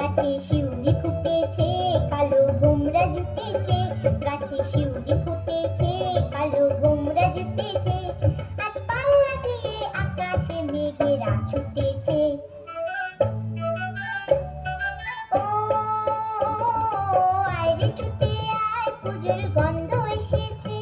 গাছে শিউলি ফুটেছে, কালো ভোমরা জুটেছে। গাছে শিউলি ফুটেছে, কালো ভোমরা জুটেছে। আজ পাল্লা দিয়ে আকাশে মেঘেরা ছুটেছে। ও আয় রে ছুটে আয়, পুজোর গন্ধ এসেছে।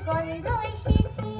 গন্ধ এসেছে।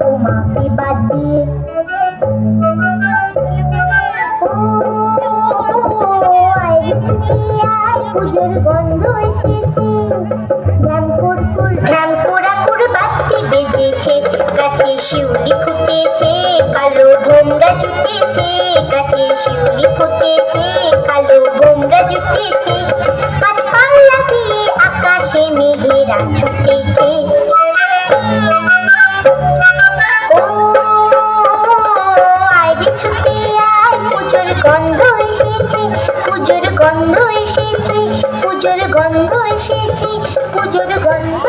তোমাকে বাদ দিয়ে পুজোর গন্ধ এসেছে। ঢ্যামকুড়াকুড় বাতি বেজেছে, গাছে শিউলি ফুটেছে, কালো ভোমরা জুটেছে। গাছে শিউলি ফুটেছে, কালো ভোমরা জুটেছে। আজ পাল্লা দিয়ে আকাশে মেঘেরা ছুটেছে। পুজোর গন্ধ এসেছে, পুজোর গন্ধ এসেছে, পুজোর গন্ধ এসেছে, পুজোর গন্ধ।